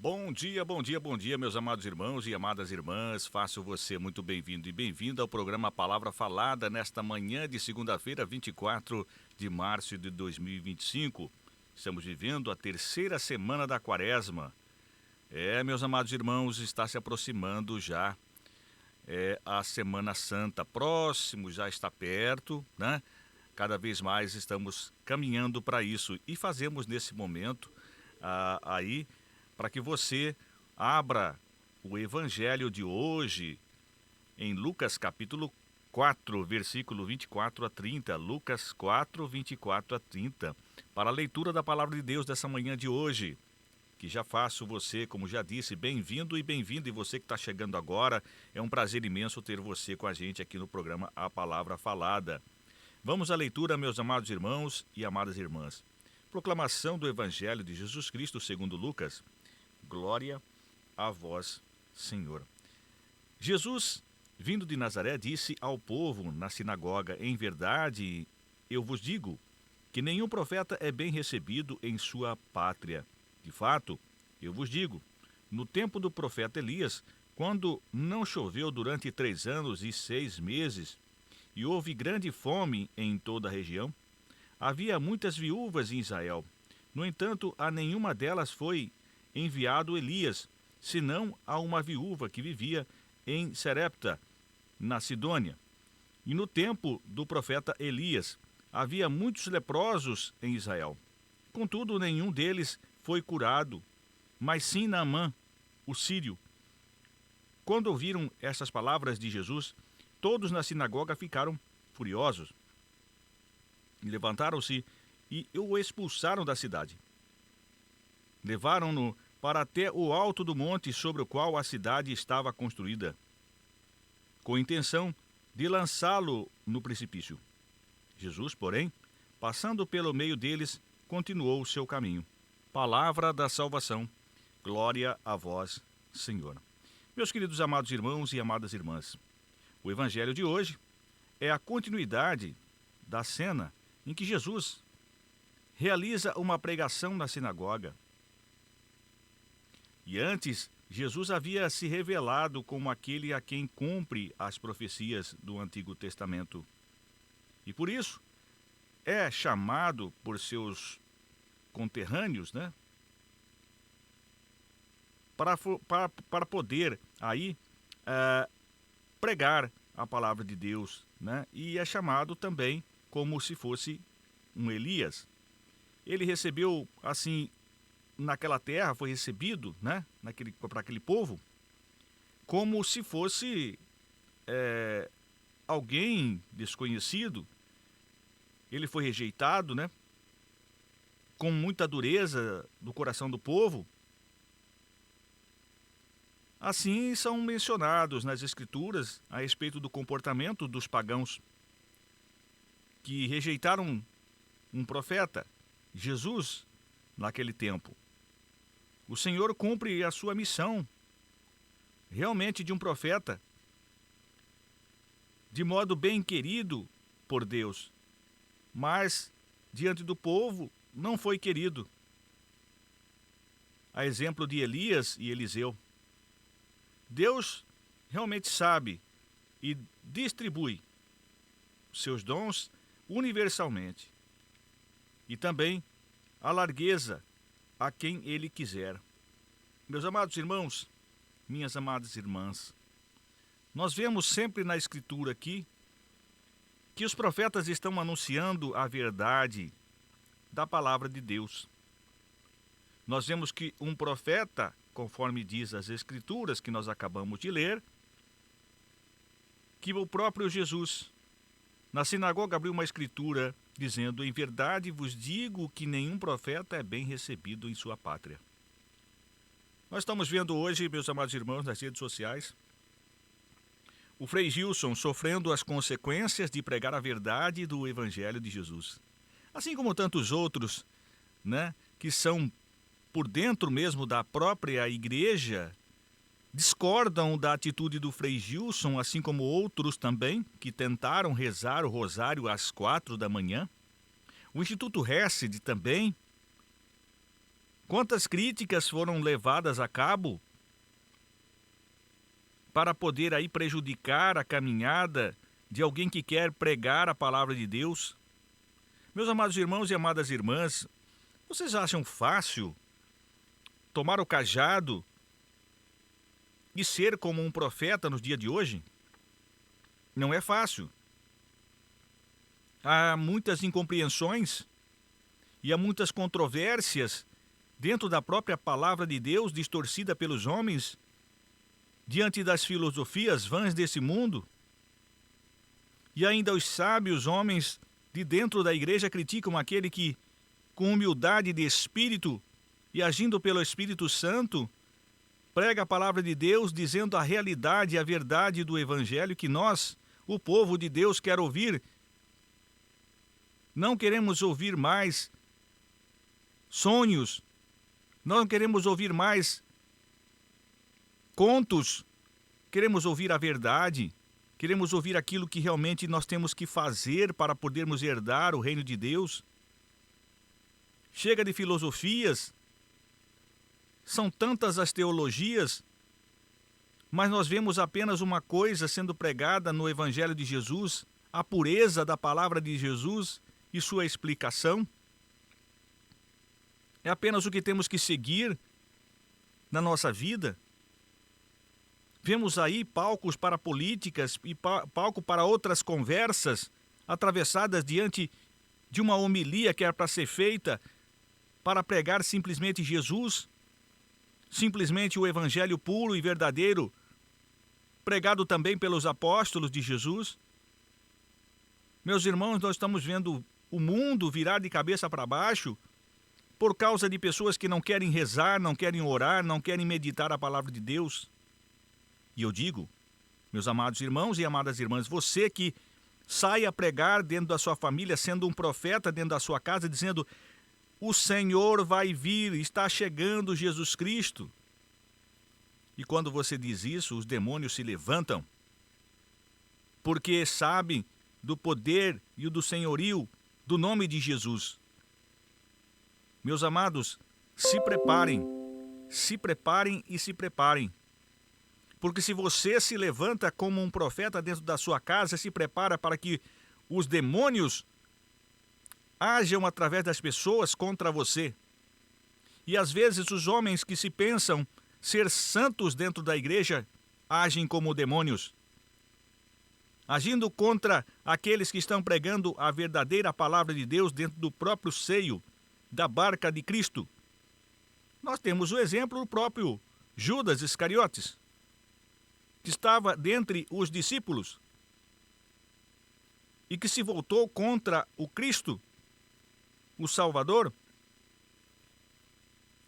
Bom dia, bom dia, bom dia, meus amados irmãos e amadas irmãs. Faço você muito bem-vindo e bem-vinda ao programa Palavra Falada nesta manhã de segunda-feira, 24 de março de 2025. Estamos vivendo a terceira semana da Quaresma. Meus amados irmãos, está se aproximando já a Semana Santa. Próximo, já está perto, né? Cada vez mais estamos caminhando para isso e fazemos nesse momento aí para que você abra o Evangelho de hoje em Lucas capítulo 4, versículo 24 a 30. Lucas 4, 24 a 30. Para a leitura da palavra de Deus dessa manhã de hoje. Que já faço você, como já disse, bem-vindo e bem-vinda. E você que está chegando agora, é um prazer imenso ter você com a gente aqui no programa A Palavra Falada. Vamos à leitura, meus amados irmãos e amadas irmãs. Proclamação do Evangelho de Jesus Cristo segundo Lucas. Glória a vós, Senhor. Jesus, vindo de Nazaré, disse ao povo na sinagoga: em verdade, eu vos digo que nenhum profeta é bem recebido em sua pátria. De fato, eu vos digo, no tempo do profeta Elias, quando não choveu durante 3 anos e 6 meses, e houve grande fome em toda a região, havia muitas viúvas em Israel. No entanto, a nenhuma delas foi enviado Elias, senão a uma viúva que vivia em Serepta, na Sidônia. E no tempo do profeta Elias, havia muitos leprosos em Israel. Contudo, nenhum deles foi curado, mas sim Naamã, o sírio. Quando ouviram essas palavras de Jesus, todos na sinagoga ficaram furiosos. Levantaram-se e o expulsaram da cidade. Levaram-no para até o alto do monte sobre o qual a cidade estava construída, com intenção de lançá-lo no precipício. Jesus, porém, passando pelo meio deles, continuou o seu caminho. Palavra da salvação. Glória a vós, Senhor. Meus queridos amados irmãos e amadas irmãs, o Evangelho de hoje é a continuidade da cena em que Jesus realiza uma pregação na sinagoga. E antes, Jesus havia se revelado como aquele a quem cumpre as profecias do Antigo Testamento. E por isso, é chamado por seus conterrâneos, né? Para poder aí pregar a palavra de Deus, né? E é chamado também como se fosse um Elias. Ele recebeu, assim, naquela terra, foi recebido, né? Para aquele povo, como se fosse alguém desconhecido. Ele foi rejeitado, né? Com muita dureza do coração do povo. Assim são mencionados nas Escrituras a respeito do comportamento dos pagãos que rejeitaram um profeta, Jesus, naquele tempo. O Senhor cumpre a sua missão, realmente de um profeta, de modo bem querido por Deus, mas diante do povo não foi querido. A exemplo de Elias e Eliseu. Deus realmente sabe e distribui seus dons universalmente e também a largueza a quem Ele quiser. Meus amados irmãos, minhas amadas irmãs, nós vemos sempre na Escritura aqui que os profetas estão anunciando a verdade da palavra de Deus. Nós vemos que um profeta, conforme diz as Escrituras que nós acabamos de ler, que o próprio Jesus, na sinagoga, abriu uma escritura dizendo: em verdade vos digo que nenhum profeta é bem recebido em sua pátria. Nós estamos vendo hoje, meus amados irmãos, nas redes sociais, o Frei Gilson sofrendo as consequências de pregar a verdade do Evangelho de Jesus. Assim como tantos outros, né, que são por dentro mesmo da própria igreja, discordam da atitude do Frei Gilson, assim como outros também, que tentaram rezar o rosário às 4 da manhã. O Instituto Hesed também Quantas críticas foram levadas a cabo para poder aí prejudicar a caminhada de alguém que quer pregar a palavra de Deus? Meus amados irmãos e amadas irmãs, vocês acham fácil tomar o cajado e ser como um profeta nos dias de hoje? Não é fácil. Há muitas incompreensões e há muitas controvérsias dentro da própria palavra de Deus, distorcida pelos homens, diante das filosofias vãs desse mundo. E ainda os sábios homens de dentro da igreja criticam aquele que, com humildade de espírito e agindo pelo Espírito Santo, prega a palavra de Deus, dizendo a realidade e a verdade do Evangelho que nós, o povo de Deus, quer ouvir. Não queremos ouvir mais sonhos, não queremos ouvir mais contos, queremos ouvir a verdade, queremos ouvir aquilo que realmente nós temos que fazer para podermos herdar o reino de Deus. Chega de filosofias, são tantas as teologias, mas nós vemos apenas uma coisa sendo pregada no Evangelho de Jesus, a pureza da palavra de Jesus e sua explicação. É apenas o que temos que seguir na nossa vida. Vemos aí palcos para políticas e palco para outras conversas atravessadas diante de uma homilia que era para ser feita para pregar simplesmente Jesus, simplesmente o evangelho puro e verdadeiro, pregado também pelos apóstolos de Jesus. Meus irmãos, nós estamos vendo o mundo virar de cabeça para baixo por causa de pessoas que não querem rezar, não querem orar, não querem meditar a palavra de Deus. E eu digo, meus amados irmãos e amadas irmãs, você que sai a pregar dentro da sua família, sendo um profeta dentro da sua casa, dizendo: o Senhor vai vir, está chegando Jesus Cristo. E quando você diz isso, os demônios se levantam, porque sabem do poder e do senhorio do nome de Jesus. Meus amados, se preparem e se preparem. Porque se você se levanta como um profeta dentro da sua casa, se prepara para que os demônios ajam através das pessoas contra você. E às vezes os homens que se pensam ser santos dentro da igreja agem como demônios, agindo contra aqueles que estão pregando a verdadeira palavra de Deus dentro do próprio seio da barca de Cristo. Nós temos o exemplo do próprio Judas Iscariotes, que estava dentre os discípulos e que se voltou contra o Cristo, o Salvador.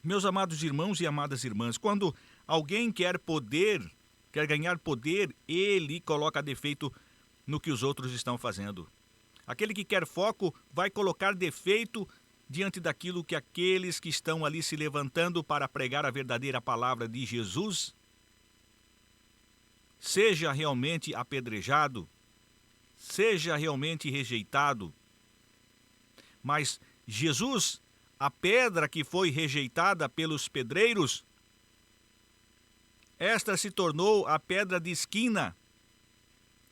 Meus amados irmãos e amadas irmãs, quando alguém quer ganhar poder, ele coloca defeito no que os outros estão fazendo. Aquele que quer foco vai colocar defeito diante daquilo que aqueles que estão ali se levantando para pregar a verdadeira palavra de Jesus, seja realmente apedrejado, seja realmente rejeitado. Mas Jesus, a pedra que foi rejeitada pelos pedreiros, esta se tornou a pedra de esquina.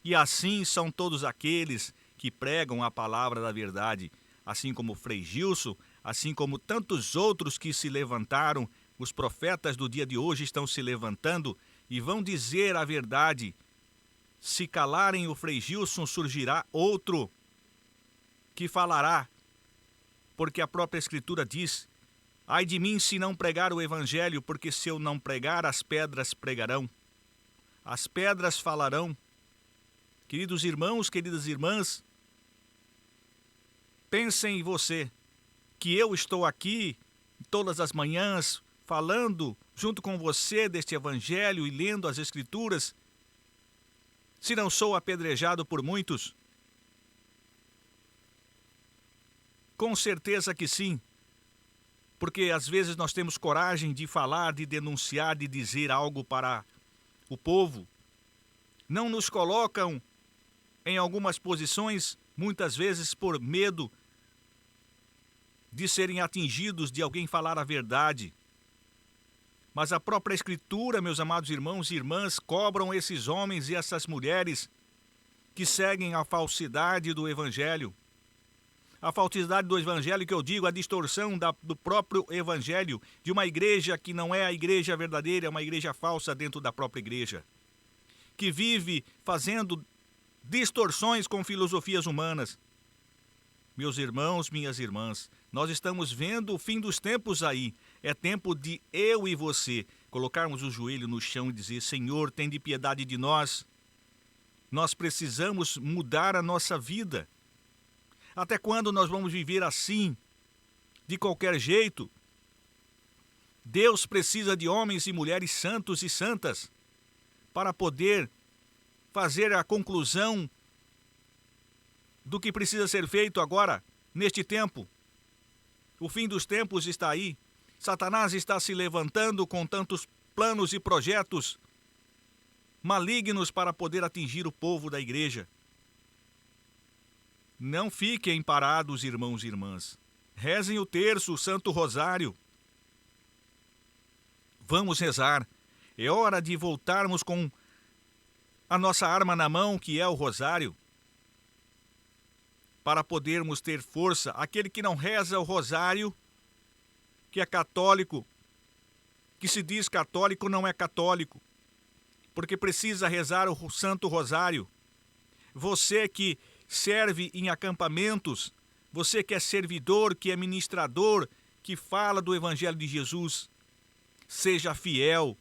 E assim são todos aqueles que pregam a palavra da verdade, assim como Frei Gilson, assim como tantos outros que se levantaram. Os profetas do dia de hoje estão se levantando e vão dizer a verdade. Se calarem o Frei Gilson, surgirá outro que falará, porque a própria Escritura diz: ai de mim se não pregar o Evangelho, porque se eu não pregar, as pedras pregarão, as pedras falarão. Queridos irmãos, queridas irmãs, pensem em você, que eu estou aqui todas as manhãs falando junto com você deste Evangelho e lendo as Escrituras. Se não sou apedrejado por muitos? Com certeza que sim, porque às vezes nós temos coragem de falar, de denunciar, de dizer algo para o povo. Não nos colocam em algumas posições, muitas vezes por medo de serem atingidos de alguém falar a verdade. Mas a própria Escritura, meus amados irmãos e irmãs, cobram esses homens e essas mulheres que seguem a falsidade do Evangelho. A falsidade do Evangelho que eu digo, a distorção do próprio Evangelho, de uma igreja que não é a igreja verdadeira, é uma igreja falsa dentro da própria igreja, que vive fazendo distorções com filosofias humanas. Meus irmãos, minhas irmãs, nós estamos vendo o fim dos tempos aí. É tempo de eu e você colocarmos o joelho no chão e dizer: Senhor, tem de piedade de nós. Nós precisamos mudar a nossa vida. Até quando nós vamos viver assim, de qualquer jeito? Deus precisa de homens e mulheres santos e santas para poder fazer a conclusão do que precisa ser feito agora, neste tempo. O fim dos tempos está aí. Satanás está se levantando com tantos planos e projetos malignos para poder atingir o povo da igreja. Não fiquem parados, irmãos e irmãs. Rezem o terço, o Santo Rosário. Vamos rezar. É hora de voltarmos com a nossa arma na mão, que é o Rosário, para podermos ter força. Aquele que não reza o Rosário, que é católico, que se diz católico, não é católico, porque precisa rezar o Santo Rosário. Você que serve em acampamentos, você que é servidor, que é ministrador, que fala do Evangelho de Jesus, seja fiel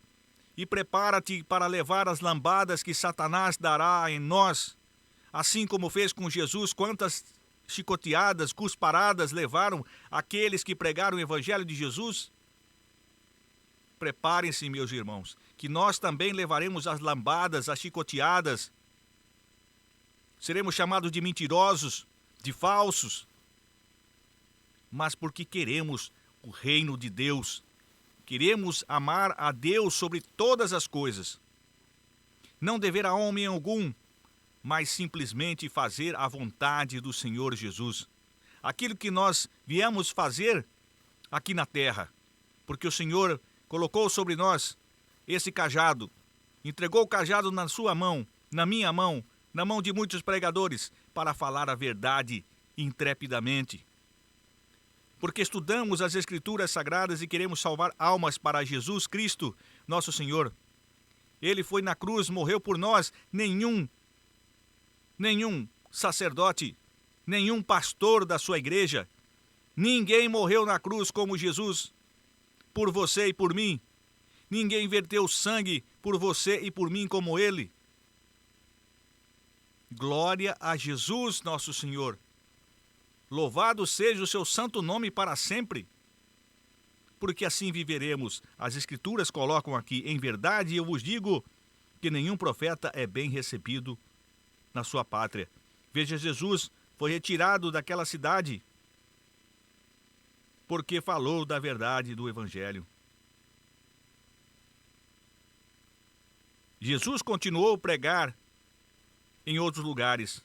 e prepara-te para levar as lambadas que Satanás dará em nós, assim como fez com Jesus. Quantas chicoteadas, cusparadas levaram aqueles que pregaram o Evangelho de Jesus? Preparem-se, meus irmãos, que nós também levaremos as lambadas, as chicoteadas. Seremos chamados de mentirosos, de falsos, mas porque queremos o reino de Deus. Queremos amar a Deus sobre todas as coisas. Não dever a homem algum, mas simplesmente fazer a vontade do Senhor Jesus. Aquilo que nós viemos fazer aqui na terra, porque o Senhor colocou sobre nós esse cajado, entregou o cajado na sua mão, na minha mão, na mão de muitos pregadores, para falar a verdade intrepidamente. Porque estudamos as Escrituras Sagradas e queremos salvar almas para Jesus Cristo, nosso Senhor. Ele foi na cruz, morreu por nós. Nenhum sacerdote, nenhum pastor da sua igreja, ninguém morreu na cruz como Jesus, por você e por mim. Ninguém verteu sangue por você e por mim como ele. Glória a Jesus, nosso Senhor. Louvado seja o seu santo nome para sempre, porque assim viveremos. As Escrituras colocam aqui: em verdade eu vos digo que nenhum profeta é bem recebido na sua pátria. Veja, Jesus foi retirado daquela cidade porque falou da verdade do Evangelho. Jesus continuou a pregar em outros lugares,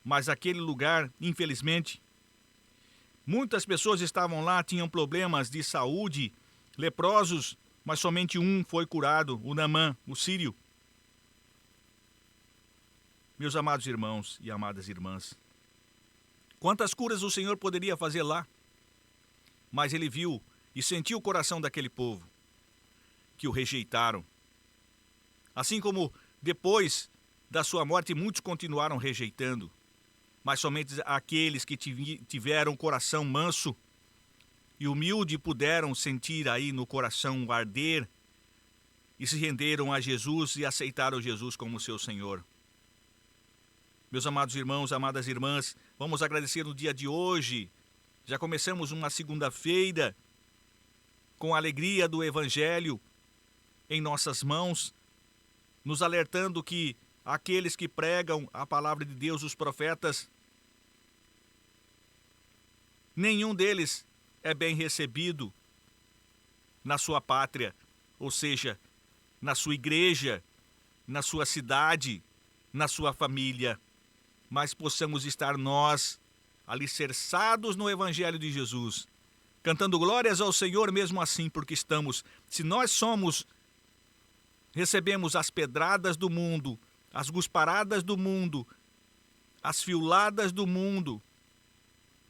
mas aquele lugar, infelizmente, muitas pessoas estavam lá, tinham problemas de saúde, leprosos, mas somente um foi curado, o Naamã, o sírio. Meus amados irmãos e amadas irmãs, quantas curas o Senhor poderia fazer lá? Mas ele viu e sentiu o coração daquele povo que o rejeitaram. Assim como depois da sua morte muitos continuaram rejeitando, mas somente aqueles que tiveram coração manso e humilde puderam sentir aí no coração arder e se renderam a Jesus e aceitaram Jesus como seu Senhor. Meus amados irmãos, amadas irmãs, vamos agradecer no dia de hoje. Já começamos uma segunda-feira com a alegria do Evangelho em nossas mãos, nos alertando que aqueles que pregam a palavra de Deus, os profetas, nenhum deles é bem recebido na sua pátria, ou seja, na sua igreja, na sua cidade, na sua família. Mas possamos estar nós alicerçados no Evangelho de Jesus, cantando glórias ao Senhor mesmo assim, porque se nós recebemos as pedradas do mundo, as gusparadas do mundo, as fiuladas do mundo,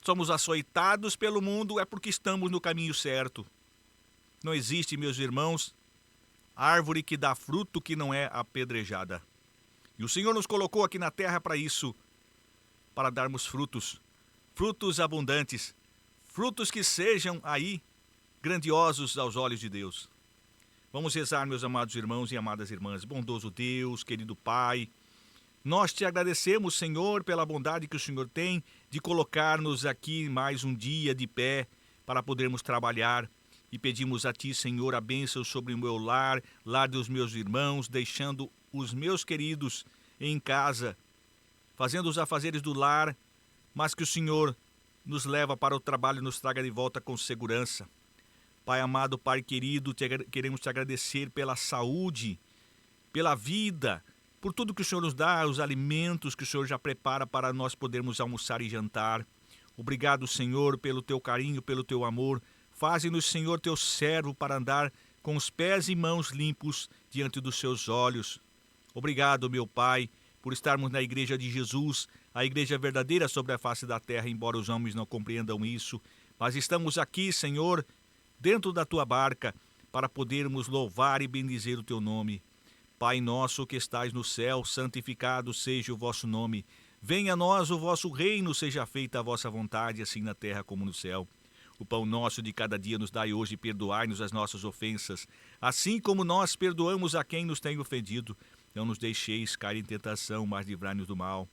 somos açoitados pelo mundo, é porque estamos no caminho certo. Não existe, meus irmãos, árvore que dá fruto que não é apedrejada. E o Senhor nos colocou aqui na terra para isso, para darmos frutos abundantes, frutos que sejam aí grandiosos aos olhos de Deus. Vamos rezar, meus amados irmãos e amadas irmãs. Bondoso Deus, querido Pai, nós te agradecemos, Senhor, pela bondade que o Senhor tem de colocar-nos aqui mais um dia de pé para podermos trabalhar. E pedimos a Ti, Senhor, a bênção sobre o meu lar dos meus irmãos, deixando os meus queridos em casa, fazendo os afazeres do lar, mas que o Senhor nos leva para o trabalho e nos traga de volta com segurança. Pai amado, Pai querido, queremos te agradecer pela saúde, pela vida, por tudo que o Senhor nos dá, os alimentos que o Senhor já prepara para nós podermos almoçar e jantar. Obrigado, Senhor, pelo teu carinho, pelo teu amor. Faze-nos, Senhor, teu servo para andar com os pés e mãos limpos diante dos seus olhos. Obrigado, meu Pai, por estarmos na Igreja de Jesus, a Igreja verdadeira sobre a face da terra, embora os homens não compreendam isso. Mas estamos aqui, Senhor, dentro da tua barca, para podermos louvar e bendizer o teu nome. Pai nosso que estais no céu, santificado seja o vosso nome. Venha a nós o vosso reino, seja feita a vossa vontade, assim na terra como no céu. O pão nosso de cada dia nos dai hoje e perdoai-nos as nossas ofensas, assim como nós perdoamos a quem nos tem ofendido. Não nos deixeis cair em tentação, mas livrai-nos do mal.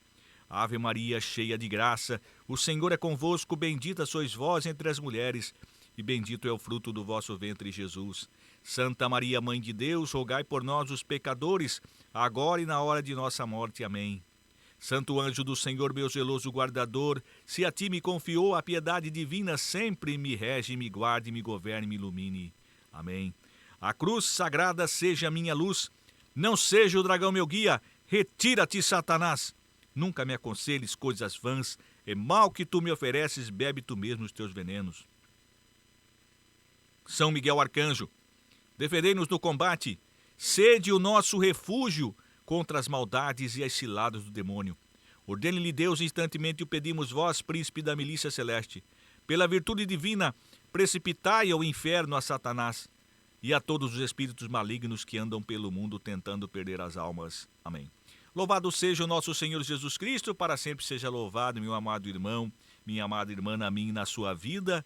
Ave Maria, cheia de graça, o Senhor é convosco, bendita sois vós entre as mulheres, e bendito é o fruto do vosso ventre, Jesus. Santa Maria, Mãe de Deus, rogai por nós, os pecadores, agora e na hora de nossa morte. Amém. Santo anjo do Senhor, meu zeloso guardador, se a ti me confiou a piedade divina, sempre me rege, me guarde, me governe, me ilumine. Amém. A cruz sagrada seja a minha luz, não seja o dragão meu guia, retira-te, Satanás. Nunca me aconselhes coisas vãs, é mal que tu me ofereces, bebe tu mesmo os teus venenos. São Miguel Arcanjo, defendei-nos no combate, sede o nosso refúgio contra as maldades e as ciladas do demônio. Ordene-lhe Deus, instantemente o pedimos vós, príncipe da milícia celeste. Pela virtude divina, precipitai ao inferno a Satanás e a todos os espíritos malignos que andam pelo mundo tentando perder as almas. Amém. Louvado seja o nosso Senhor Jesus Cristo, para sempre seja louvado, meu amado irmão, minha amada irmã, na minha e na sua vida.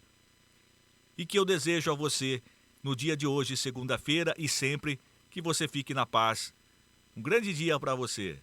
E que eu desejo a você, no dia de hoje, segunda-feira, e sempre, que você fique na paz. Um grande dia para você.